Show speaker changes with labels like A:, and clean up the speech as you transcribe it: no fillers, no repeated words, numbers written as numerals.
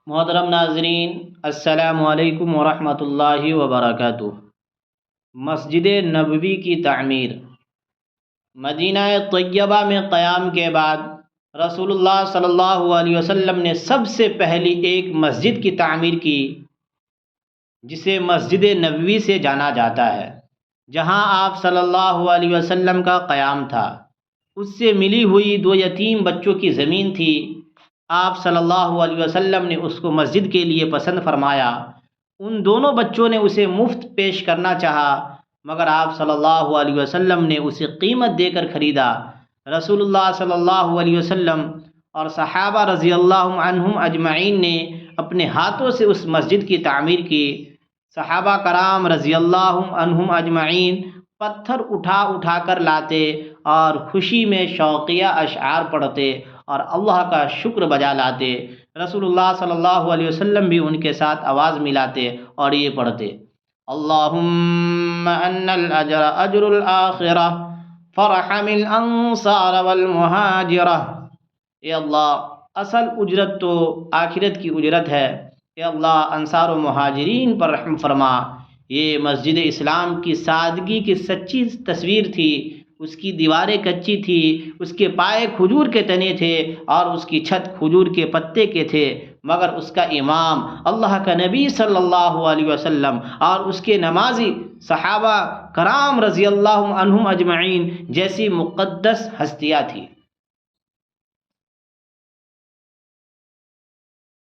A: محترم ناظرین، السلام علیکم ورحمۃ اللہ وبرکاتہ۔ مسجد نبوی کی تعمیر۔ مدینہ طیبہ میں قیام کے بعد رسول اللہ صلی اللہ علیہ وسلم نے سب سے پہلی ایک مسجد کی تعمیر کی، جسے مسجد نبوی سے جانا جاتا ہے، جہاں آپ صلی اللہ علیہ وسلم کا قیام تھا۔ اس سے ملی ہوئی 2 یتیم بچوں کی زمین تھی۔ آپ صلی اللہ علیہ وسلم نے اس کو مسجد کے لیے پسند فرمایا۔ ان دونوں بچوں نے اسے مفت پیش کرنا چاہا، مگر آپ صلی اللہ علیہ وسلم نے اسے قیمت دے کر خریدا۔ رسول اللہ صلی اللہ علیہ وسلم اور صحابہ رضی اللہ عنہم اجمعین نے اپنے ہاتھوں سے اس مسجد کی تعمیر کی۔ صحابہ کرام رضی اللہ عنہم اجمعین پتھر اٹھا اٹھا کر لاتے اور خوشی میں شوقیہ اشعار پڑھتے اور اللہ کا شکر بجا لاتے۔ رسول اللہ صلی اللہ علیہ وسلم بھی ان کے ساتھ آواز ملاتے اور یہ پڑھتے: اللہم ان الاجر اجر الاخرہ فرحم الانصار والمہاجرہ۔ اے اللہ، اصل اجرت تو آخرت کی اجرت ہے۔ اے اللہ، انصار و مہاجرین پر رحم فرما۔ یہ مسجد اسلام کی سادگی کی سچی تصویر تھی۔ اس کی دیواریں کچی تھی، اس کے پائے کھجور کے تنے تھے اور اس کی چھت کھجور کے پتے کے تھے، مگر اس کا امام اللہ کا نبی صلی اللہ علیہ وسلم اور اس کے نمازی صحابہ کرام رضی اللہ عنہم اجمعین جیسی مقدس ہستیاں تھیں۔